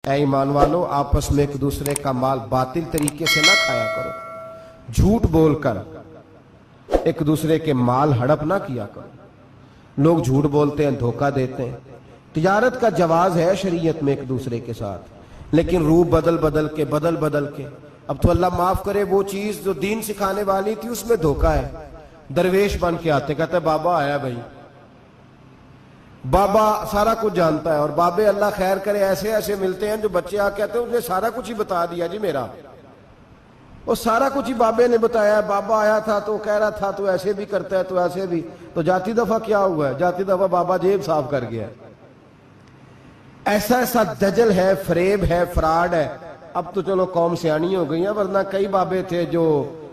اے ایمان والو، آپس میں ایک دوسرے کا مال باطل طریقے سے نہ کھایا کرو، جھوٹ بول کر ایک دوسرے کے مال ہڑپ نہ کیا کرو۔ لوگ جھوٹ بولتے ہیں، دھوکہ دیتے ہیں۔ تجارت کا جواز ہے شریعت میں ایک دوسرے کے ساتھ، لیکن روح بدل بدل کے اب تو اللہ معاف کرے، وہ چیز جو دین سکھانے والی تھی اس میں دھوکہ ہے۔ درویش بن کے آتے، کہتے ہیں بابا آیا بھائی، بابا سارا کچھ جانتا ہے، اور بابے اللہ خیر کرے ایسے ایسے ملتے ہیں جو بچے آ کہتے ہیں اس نے سارا کچھ ہی بتا دیا جی میرا، وہ سارا کچھ ہی بابے نے بتایا۔ بابا آیا تھا تو کہہ رہا تھا تو ایسے بھی کرتا ہے، تو ایسے بھی، تو جاتی دفعہ کیا ہوا ہے؟ جاتی دفعہ بابا جیب صاف کر گیا ہے۔ ایسا ایسا دجل ہے، فریب ہے، فراڈ ہے۔ اب تو چلو قوم سیانی ہو گئی ہیں، ورنہ کئی بابے تھے جو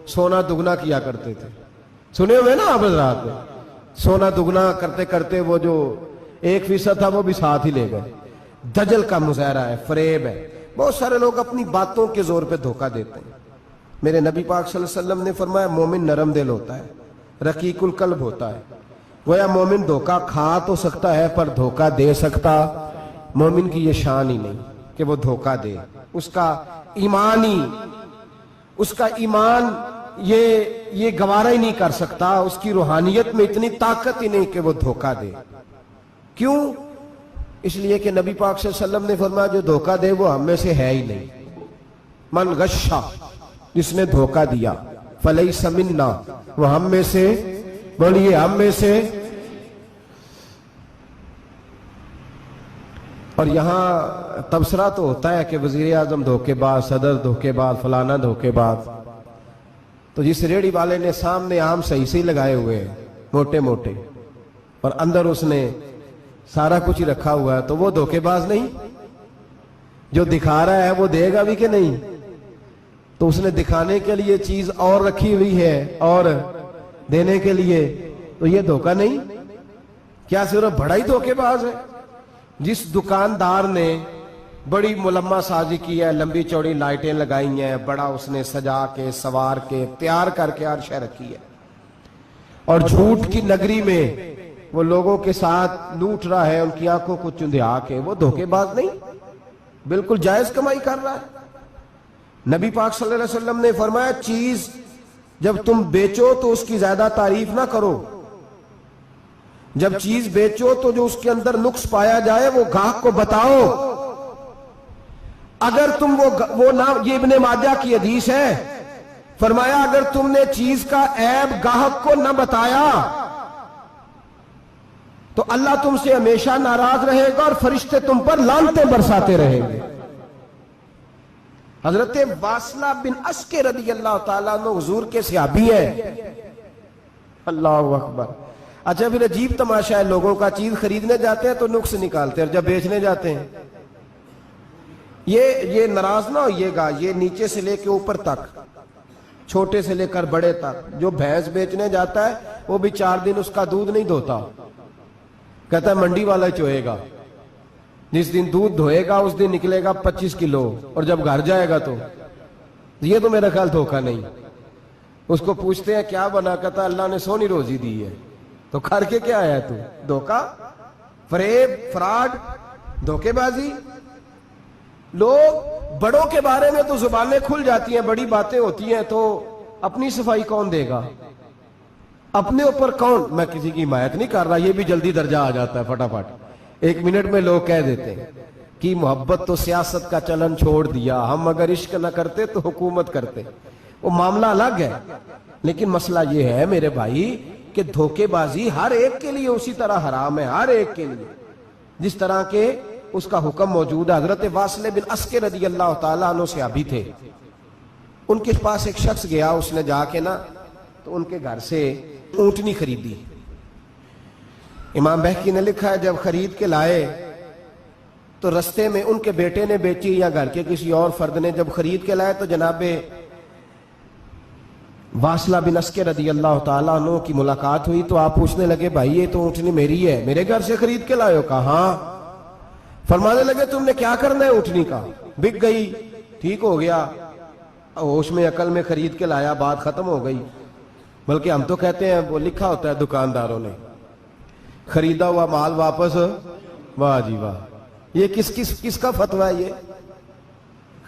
سونا دگنا کیا کرتے تھے، سنے ہوئے نا آپ حضرات؟ سونا دگنا کرتے کرتے وہ جو 1% تھا وہ بھی ساتھ ہی لے گئے۔ دجل کا مظاہرہ ہے، فریب ہے۔ بہت سارے لوگ اپنی باتوں کے زور پہ دھوکہ دیتے ہیں۔ میرے نبی پاک صلی اللہ علیہ وسلم نے فرمایا مومن نرم دل ہوتا ہے، رقیق القلب ہوتا ہے۔ گویا مومن دھوکہ کھا تو سکتا ہے پر دھوکہ دے سکتا مومن کی یہ شان ہی نہیں کہ وہ دھوکہ دے۔ اس کا ایمان یہ گوارا ہی نہیں کر سکتا، اس کی روحانیت میں اتنی طاقت ہی نہیں کہ وہ دھوکہ دے۔ کیوں؟ اس لیے کہ نبی پاک صلی اللہ علیہ وسلم نے فرمایا جو دھوکہ دے وہ ہم میں سے ہے ہی نہیں۔ من غشا، جس نے دھوکہ دیا، فلیس منا، وہ ہم میں سے، بولیے ہم میں سے۔ اور یہاں تبصرہ تو ہوتا ہے کہ وزیر اعظم دھوکے باز، صدر دھوکے باز، فلانا دھوکے باز۔ تو جس ریڑھی والے نے سامنے آم صحیح لگائے ہوئے ہیں موٹے موٹے، اور اندر اس نے سارا کچھ ہی رکھا ہوا ہے، تو وہ دھوکے باز نہیں؟ جو دکھا رہا ہے وہ دے گا بھی کہ نہیں؟ تو اس نے دکھانے کے لیے چیز اور رکھی ہوئی ہے اور دینے کے لیے، تو یہ دھوکہ نہیں؟ کیا صرف بڑا ہی دھوکے باز ہے؟ جس دکاندار نے بڑی ملمہ سازی کی ہے، لمبی چوڑی لائٹیں لگائی ہیں، بڑا اس نے سجا کے سوار کے تیار کر کے ہر شے رکھی ہے، اور جھوٹ کی نگری میں وہ لوگوں کے ساتھ لوٹ رہا ہے، ان کی آنکھوں کو چندھیا کے، وہ دھوکے باز نہیں؟ بالکل جائز کمائی کر رہا ہے۔ نبی پاک صلی اللہ علیہ وسلم نے فرمایا چیز جب تم بیچو تو اس کی زیادہ تعریف نہ کرو، جب چیز بیچو تو جو اس کے اندر نقص پایا جائے وہ گاہک کو بتاؤ۔ اگر تم وہ نہ، یہ ابن ماجہ کی حدیث ہے، فرمایا اگر تم نے چیز کا عیب گاہک کو نہ بتایا تو اللہ تم سے ہمیشہ ناراض رہے گا اور فرشتے تم پر لعنتیں برساتے رہیں گے۔ حضرت واصلہ بن اسکے رضی اللہ تعالیٰ عنہ حضور کے صحابی ہے۔ اللہ اکبر۔ اچھا پھر عجیب تماشا ہے، لوگوں کا چیز خریدنے جاتے ہیں تو نقص نکالتے ہیں، اور جب بیچنے جاتے ہیں یہ ناراض نہ ہوئیے گا، یہ نیچے سے لے کے اوپر تک، چھوٹے سے لے کر بڑے تک، جو بھینس بیچنے جاتا ہے وہ بھی 4 دن اس کا دودھ نہیں دھوتا، کہتا ہے منڈی والا چوئے گا، جس دن دودھ دھوئے گا اس دن نکلے گا 25 کلو، اور جب گھر جائے گا تو یہ تو میرا خیال دھوکہ نہیں۔ اس کو پوچھتے ہیں کیا بنا، کہتا ہے اللہ نے سونی روزی دی ہے، تو کر کے کیا آیا تو؟ دھوکہ، فریب، فراڈ، دھوکے بازی۔ لوگ بڑوں کے بارے میں تو زبانیں کھل جاتی ہیں، بڑی باتیں ہوتی ہیں، تو اپنی صفائی کون دے گا؟ اپنے اوپر کون؟ میں کسی کی حمایت نہیں کر رہا، یہ بھی جلدی درجہ آ جاتا ہے فٹافٹ، 1 منٹ میں لوگ کہہ دیتے ہیں کہ محبت تو سیاست کا چلن چھوڑ دیا، ہم اگر عشق نہ کرتے تو حکومت کرتے۔ وہ معاملہ الگ ہے، لیکن مسئلہ یہ ہے میرے بھائی کہ دھوکے بازی ہر ایک کے لیے اسی طرح حرام ہے، ہر ایک کے لیے جس طرح کے اس کا حکم موجود ہے۔ حضرت واصلہ بن اسکے رضی اللہ تعالیٰ عنہ صحابی تھے، ان کے پاس ایک شخص گیا، اس نے جا کے نا تو ان کے گھر سے اونٹنی خریدی۔ امام بہقی نے لکھا ہے جب خرید کے لائے تو رستے میں ان کے بیٹے نے بیچی یا گھر کے کسی اور فرد نے جب خرید کے لائے تو جناب واصلہ بن اسکے رضی اللہ تعالیٰ عنہ کی ملاقات ہوئی، تو آپ پوچھنے لگے بھائی یہ تو اونٹنی میری ہے، میرے گھر سے خرید کے لائے ہو؟ کہا ہاں۔ فرمانے لگے تم نے کیا کرنا ہے اونٹنی کا؟ بک گئی، ٹھیک ہو گیا، ہوش میں عقل میں خرید کے لایا، بات ختم ہو گئی۔ بلکہ ہم تو کہتے ہیں وہ لکھا ہوتا ہے دکانداروں نے، خریدا ہوا مال واپس، واہ جی واہ۔ یہ کس کا فتویٰ ہے یہ؟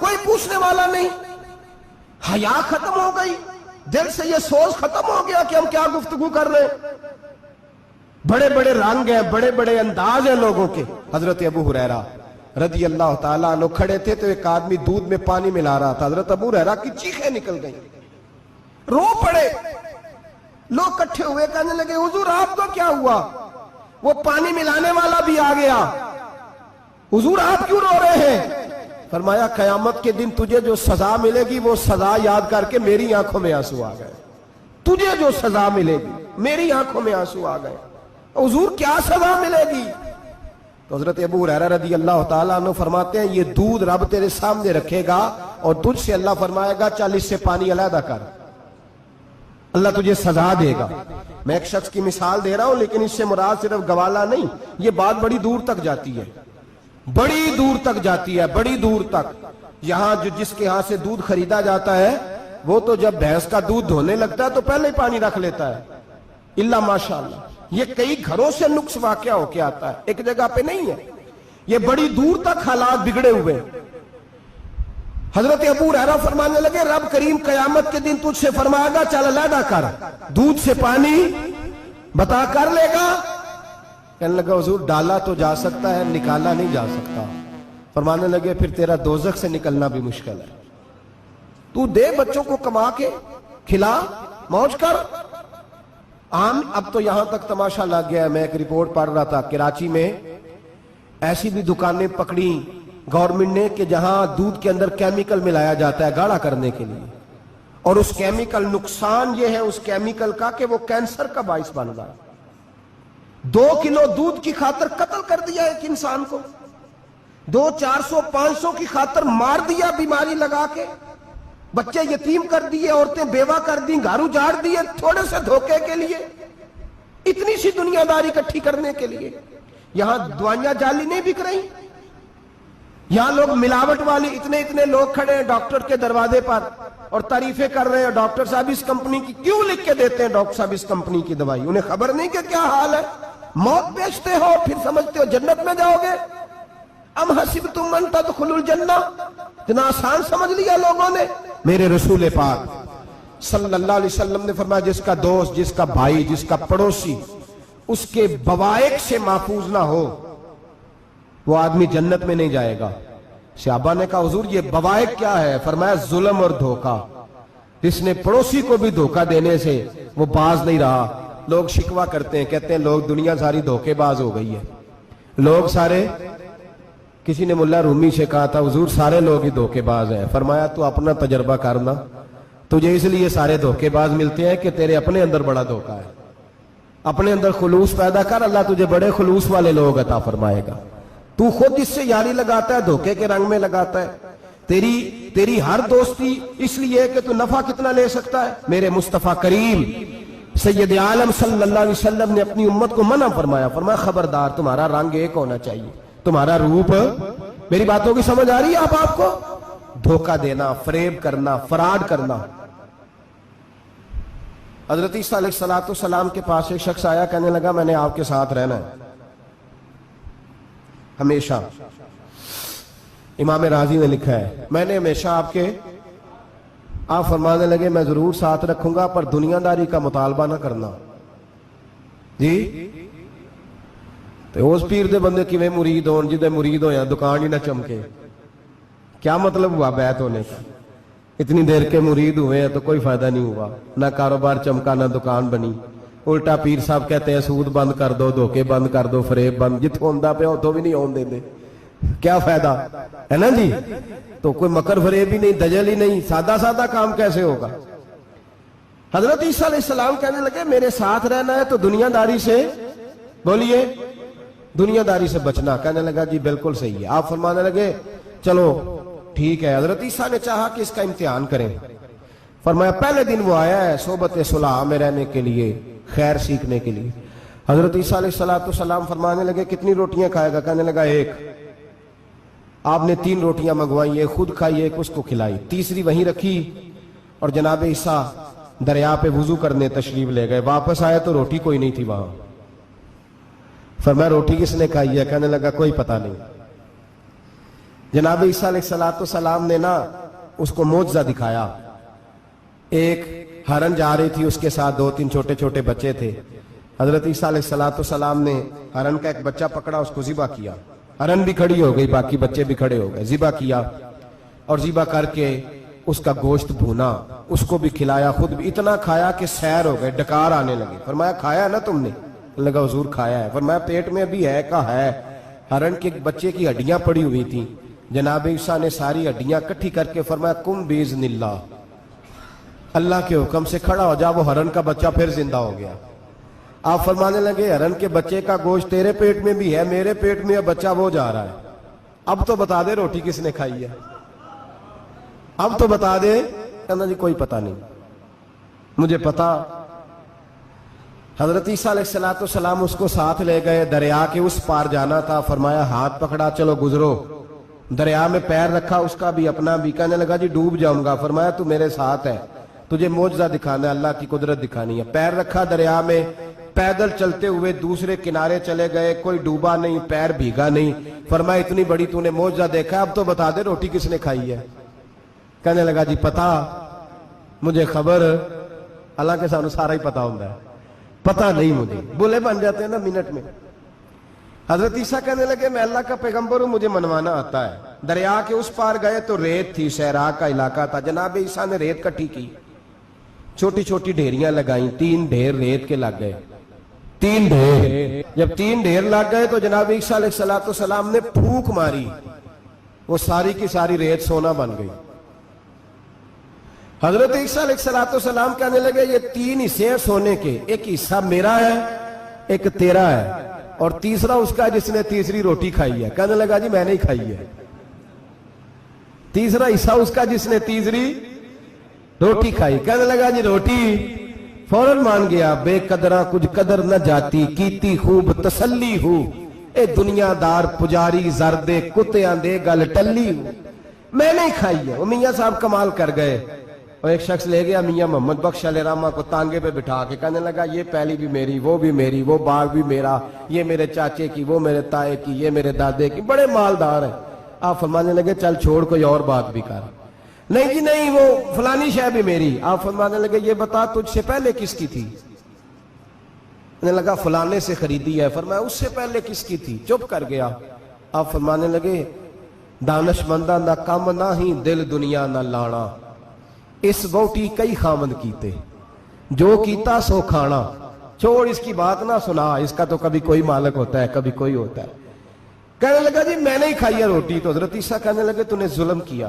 کوئی پوچھنے والا نہیں. حیا ختم ہو گئی, دل سے یہ سوچ ختم ہو گیا کہ ہم کیا گفتگو کر رہے ہیں. بڑے بڑے رنگ ہیں, بڑے بڑے انداز ہیں لوگوں کے. حضرت ابو ہریرہ رضی اللہ تعالیٰ عنہ کھڑے تھے تو ایک آدمی دودھ میں پانی ملا رہا تھا. حضرت ابو ہریرہ کی چیخیں نکل گئیں, رو پڑے. لوگ کٹھے ہوئے, کہنے لگے حضور آپ کو کیا ہوا؟ وہ پانی ملانے والا بھی آ گیا. حضور آپ کیوں رو رہے ہیں؟ فرمایا قیامت کے دن تجھے جو سزا ملے گی وہ سزا یاد کر کے میری آنکھوں میں آنسو آ گئے. تجھے جو سزا ملے گی میری آنکھوں میں آنسو آ گئے. حضور کیا سزا ملے گی؟ تو حضرت ابو ہریرہ رضی اللہ تعالیٰ عنہ فرماتے ہیں یہ دودھ رب تیرے سامنے رکھے گا اور تجھ سے اللہ فرمائے گا چل اس سے پانی علیحدہ کر, اللہ تجھے سزا دے گا. میں ایک شخص کی مثال دے رہا ہوں لیکن اس سے مراد صرف گوالہ نہیں, یہ بات بڑی دور تک جاتی ہے, بڑی دور تک جاتی ہے, بڑی دور تک. یہاں جس کے ہاں سے دودھ خریدا جاتا ہے وہ تو جب بھینس کا دودھ دھونے لگتا ہے تو پہلے ہی پانی رکھ لیتا ہے, اللہ ماشاءاللہ. یہ کئی گھروں سے نقص واقعہ ہو کے آتا ہے, ایک جگہ پہ نہیں ہے. یہ بڑی دور تک حالات بگڑے ہوئے. حضرت ابو ہریرہ فرمانے لگے رب کریم قیامت کے دن تجھ سے فرمائے گا چل علیحدہ کر, دودھ سے پانی بتا کر لے گا. کہنے لگا حضور ڈالا تو جا سکتا ہے, نکالا نہیں جا سکتا. فرمانے لگے پھر تیرا دوزخ سے نکلنا بھی مشکل ہے. تو دے بچوں کو کما کے کھلا, موج کر. اب تو یہاں تک تماشا لگ گیا ہے. میں ایک رپورٹ پڑھ رہا تھا کراچی میں ایسی بھی دکانیں پکڑی گورنمنٹ نے کہ جہاں دودھ کے اندر کیمیکل ملایا جاتا ہے گاڑھا کرنے کے لیے, اور اس کیمیکل نقصان یہ ہے اس کیمیکل کا کہ وہ کینسر کا باعث بن رہا ہے. 2 کلو دودھ کی خاطر قتل کر دیا ایک انسان کو, 200 400 500 کی خاطر مار دیا بیماری لگا کے, بچے یتیم کر دیے, عورتیں بیوہ کر دی, گھر اجاڑ دیے تھوڑے سے دھوکے کے لیے, اتنی سی دنیا داری اکٹھی کرنے کے لیے. یہاں دوائیاں جعلی نہیں بک رہی, یہاں لوگ ملاوٹ والی اتنے لوگ کھڑے ہیں ڈاکٹر کے دروازے پر اور تعریفیں کر رہے ہیں ڈاکٹر صاحب اس کمپنی کی کیوں لکھ کے دیتے ہیں ڈاکٹر صاحب اس کمپنی کی دوائی, انہیں خبر نہیں کہ کیا حال ہے. موت بیچتے ہو پھر سمجھتے ہو جنت میں جاؤ گے. ام حسبتم ان تدخلوا الجنہ, اتنا آسان سمجھ لیا لوگوں نے. میرے رسول پاک صلی اللہ علیہ وسلم نے فرمایا جس کا دوست, جس کا بھائی, جس کا پڑوسی اس کے بوائق سے محفوظ نہ ہو وہ آدمی جنت میں نہیں جائے گا. صحابہ نے کہا حضور یہ بوائق کیا ہے؟ فرمایا ظلم اور دھوکہ. جس نے پڑوسی کو بھی دھوکہ دینے سے وہ باز نہیں رہا. لوگ شکوہ کرتے ہیں, کہتے ہیں لوگ دنیا ساری دھوکے باز ہو گئی ہے, لوگ سارے. کسی نے ملا رومی سے کہا تھا حضور سارے لوگ ہی دھوکے باز ہیں. فرمایا تو اپنا تجربہ کرنا, تجھے اس لیے سارے دھوکے باز ملتے ہیں کہ تیرے اپنے اندر بڑا دھوکہ ہے. اپنے اندر خلوص پیدا کر, اللہ تجھے بڑے خلوص والے لوگ عطا فرمائے گا. تو خود اس سے یاری لگاتا ہے, دھوکے کے رنگ میں لگاتا ہے. تیری ہر دوستی اس لیے کہ تو نفع کتنا لے سکتا ہے. میرے مصطفیٰ کریم سید عالم صلی اللہ علیہ وسلم نے اپنی امت کو منع فرمایا, فرمایا خبردار تمہارا رنگ ایک ہونا چاہیے, تمہارا روپ. میری باتوں کی سمجھ آ رہی ہے آپ کو؟ دھوکہ دینا, فریب کرنا, فراڈ کرنا. حضرت عیسیٰ علیہ السلام کے پاس ایک شخص آیا, کہنے لگا میں نے آپ کے ساتھ رہنا ہے ہمیشہ. امام راضی نے لکھا ہے میں نے ہمیشہ آپ فرمانے لگے میں ضرور ساتھ رکھوں گا پر دنیا داری کا مطالبہ نہ کرنا. جی تو اس پیر دے بندے کی میں مرید ہون, جدے مرید ہو یا دکان ہی نہ چمکے. کیا مطلب ہوا بیعت ہونے کا؟ اتنی دیر کے مرید ہوئے ہیں تو کوئی فائدہ نہیں ہوا, نہ کاروبار چمکا نہ دکان بنی. الٹا پیر صاحب کہتے ہیں سود بند کر دو, دھوکے بند کر دو, فریب بند. جتوں ہوندا پیا اتوں بھی نہیں ہون دے, کیا فائدہ ہے نا جی. تو کوئی مکر فریب ہی نہیں, دجل ہی نہیں, سادہ کام کیسے ہوگا. حضرت عیسیٰ علیہ السلام کہنے لگے میرے ساتھ رہنا ہے تو دنیا داری سے, بولیے دنیا داری سے بچنا. کہنے لگا جی بالکل صحیح ہے. آپ فرمانے لگے چلو ٹھیک ہے. حضرت عیسیٰ نے چاہا کہ اس کا امتحان کریں. فرمایا پہلے دن وہ آیا ہے صحبت صلح میں رہنے کے لیے, خیر سیکھنے کے لیے. حضرت عیسیٰ علیہ السلام فرمانے لگے کتنی روٹیاں کھائے گا؟ کہنے لگا ایک. آپ نے 3 روٹیاں منگوائی, ایک خود کھائی, ایک اس کو کھلائی, تیسری وہیں رکھی اور جناب عیسیٰ دریا پہ وضو کرنے تشریف لے گئے. واپس آئے تو روٹی کوئی نہیں تھی وہاں. فرمایا روٹی کس نے کھائی ہے؟ کہنے لگا کوئی پتہ نہیں. جناب عیسیٰ علیہ السلام نے نا اس کو معجزہ دکھایا. ایک ہرن جا رہی تھی، اس کے ساتھ 2-3 چھوٹے چھوٹے بچے تھے. حضرت عیسیٰ علیہ السلام نے ہرن کا ایک بچہ پکڑا، اس کو ذبح کیا. ہرن بھی کھڑی ہو گئی، باقی بچے بھی کھڑے ہو گئے. ذبح کیا اور ذبح کر کے اس کا گوشت بھونا، اس کو بھی کھلایا، خود بھی اتنا کھایا کہ سیر ہو گئے، ڈکار آنے لگے. فرمایا کھایا نا تم نے؟ لگا حضور کھایا ہے. فرمایا پیٹ میں ابھی ہے؟ کہا ہے. ہرن کے بچے کی ہڈیاں پڑی ہوئی تھیں. جناب عیسیٰ نے ساری ہڈیاں اکٹھی کر کے فرمایا کم باذن اللہ، اللہ کے حکم سے کھڑا ہو جا. وہ ہرن کا بچہ پھر زندہ ہو گیا. آپ فرمانے لگے ہرن کے بچے کا گوشت تیرے پیٹ میں بھی ہے، میرے پیٹ میں بچہ وہ جا رہا ہے. اب تو بتا دے روٹی کس نے کھائی ہے، اب تو بتا دے. کہنا جی کوئی پتہ نہیں، مجھے پتا. حضرت عیسیٰ علیہ السلام اس کو ساتھ لے گئے، دریا کے اس پار جانا تھا. فرمایا ہاتھ پکڑا، چلو گزرو. دریا میں پیر رکھا، اس کا بھی اپنا بھی. کہنے لگا جی ڈوب جاؤں گا. فرمایا تو میرے ساتھ ہے، تجھے معجزہ دکھانا ہے، اللہ کی قدرت دکھانی ہے. پیر رکھا دریا میں، پیدل چلتے ہوئے دوسرے کنارے چلے گئے. کوئی ڈوبا نہیں، پیر بھیگا نہیں. فرمایا اتنی بڑی تو نے معجزہ دیکھا، اب تو بتا دے روٹی کس نے کھائی ہے. کہنے لگا جی پتا، مجھے خبر، حالانکہ سانو سارا ہی پتا ہوتا ہے، پتا نہیں مجھے. بولے بن جاتے ہیں نا منٹ میں. حضرت عیسیٰ کہنے لگے میں اللہ کا پیغمبر ہوں، مجھے منوانا آتا ہے. دریا کے اس پار گئے تو ریت تھی، صحرا کا علاقہ تھا. جناب عیسیٰ نے ریت کٹھی کی، چھوٹی چھوٹی ڈھیریاں لگائیں. 3 ڈھیر ریت کے لگ گئے. 3 ڈھیر، جب 3 ڈھیر لگ گئے تو جناب عیسیٰ علیہ السلام نے پھونک ماری، وہ ساری کی ساری ریت سونا بن گئی. حضرت عیسیٰ علیہ السلام کہنے لگے یہ 3 حصے ہیں سونے کے، ایک حصہ میرا ہے، ایک تیرا ہے، اور تیسرا اس کا جس نے تیسری روٹی کھائی ہے. کہنے لگا جی میں نہیں کھائی ہے. تیسرا حصہ اس کا جس نے تیسری روٹی کھائی. کہنے لگا جی روٹی. فوراً مان گیا. بے قدرہ کچھ قدر نہ جاتی، کیتی خوب تسلی ہو، اے دنیا دار پجاری زردے کتیاں دے گل ٹلی ہو. میں نہیں کھائی ہے. وہ میاں صاحب کمال کر گئے. اور ایک شخص لے گیا میاں محمد بخش علیہ رحمہ کو تانگے پہ بٹھا کے. کہنے لگا یہ پہلی بھی میری، وہ بھی میری، وہ باغ بھی میرا، یہ میرے چاچے کی، وہ میرے تائے کی، یہ میرے دادے کی، بڑے مالدار ہیں. آپ فرمانے لگے چل چھوڑ کوئی اور بات بھی کر. نہیں جی نہیں، وہ فلانی شے بھی میری. آپ فرمانے لگے یہ بتا تجھ سے پہلے کس کی تھی؟ کہنے لگا فلانے سے خریدی ہے. فرمایا اس سے پہلے کس کی تھی؟ چپ کر گیا. آپ فرمانے لگے دانش مندہ نہ کم نہ ہی دل دنیا نہ لانا، اس بوٹی کئی خامد کیتے، جو کیتا سو کھانا. چھوڑ اس کی بات نہ سنا، اس کا تو کبھی کوئی مالک ہوتا ہے، کبھی کوئی ہوتا ہے. کہنے لگا جی میں نہیں کھائی ہے روٹی. تو حضرت عیسیٰ کہنے لگے تو نے ظلم کیا،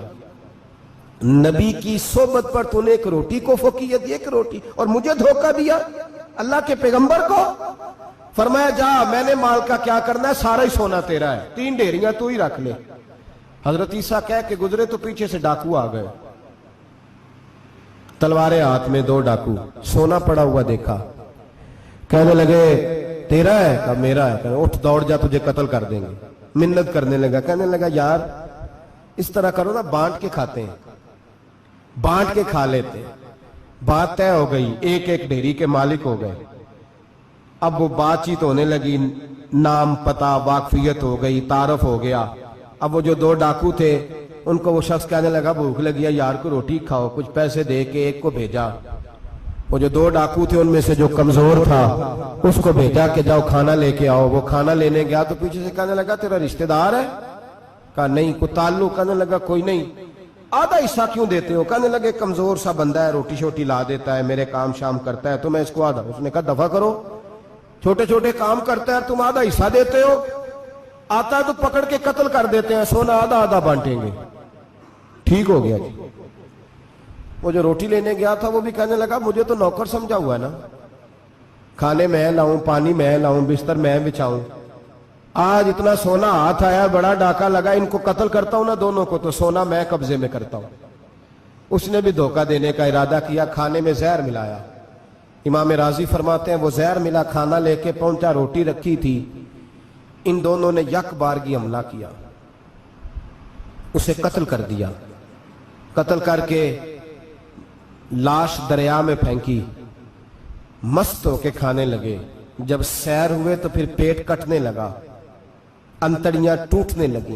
نبی کی صحبت پر تو نے ایک روٹی کو فوقیت دی، ایک روٹی، اور مجھے دھوکہ دیا اللہ کے پیغمبر کو. فرمایا جا میں نے مال کا کیا کرنا ہے، سارا ہی سونا تیرا ہے، 3 ڈھیریاں تو ہی رکھ لے. حضرت عیسیٰ کہہ کے گزرے تو پیچھے سے ڈاکو آ گئے، تلواریں ہاتھ میں 2 ڈاکو، سونا پڑا ہوا دیکھا. کہنے لگے تیرا ہے؟ کہا میرا ہے. کہنے اٹھ دوڑ جا تجھے قتل کر دیں گے. منت کرنے لگا. کہنے لگا یار اس طرح کرو نا، بانٹ کے کھاتے ہیں، بانٹ کے کھا لیتے. بات طے ہو گئی، ایک ایک ڈھیری کے مالک ہو گئے. اب وہ بات چیت ہونے لگی، نام پتہ واقفیت ہو گئی، تعارف ہو گیا. اب وہ جو 2 ڈاکو تھے ان کو وہ شخص کہنے لگا بھوک لگی ہے یار کو روٹی کھاؤ. کچھ پیسے دے کے ایک کو بھیجا. وہ جو 2 ڈاکو تھے ان میں سے جو کمزور تھا اس کو بھیجا کہ جاؤ کھانا لے کے آؤ. وہ کھانا لینے گیا تو پیچھے سے کہنے لگا تیرا رشتہ دار ہے؟ کہا نہیں. کوئی تعلق؟ کہنے لگا کوئی نہیں. آدھا حصہ کیوں دیتے ہو؟ کہنے لگے کمزور سا بندہ ہے، روٹی شوٹی لا دیتا ہے، میرے کام شام کرتا ہے، تو میں اس کو آدھا. اس نے کہا دفع کرو، چھوٹے چھوٹے کام کرتا ہے تم آدھا حصہ دیتے ہو، آتا ہے تو پکڑ کے قتل کر دیتے ہیں، سونا آدھا آدھا بانٹیں گے. ٹھیک ہو گیا جی. وہ جو روٹی لینے گیا تھا وہ بھی کہنے لگا مجھے تو نوکر سمجھا ہوا ہے نا، کھانے میں لاؤں، پانی میں لاؤں، بستر میں بچھاؤں. آج اتنا سونا ہاتھ آیا، بڑا ڈاکہ لگا، ان کو قتل کرتا ہوں نا دونوں کو تو سونا میں قبضے میں کرتا ہوں. اس نے بھی دھوکہ دینے کا ارادہ کیا، کھانے میں زہر ملایا. امام راضی فرماتے ہیں وہ زہر ملا، کھانا لے کے پہنچا، روٹی رکھی تھی. ان دونوں نے یک بارگی حملہ کیا، اسے قتل کر دیا. قتل کر کے لاش دریا میں پھینکی. مست ہو کے کھانے لگے. جب سیر ہوئے تو پھر پیٹ کٹنے لگا، انتڑیاں ٹوٹنے لگیں،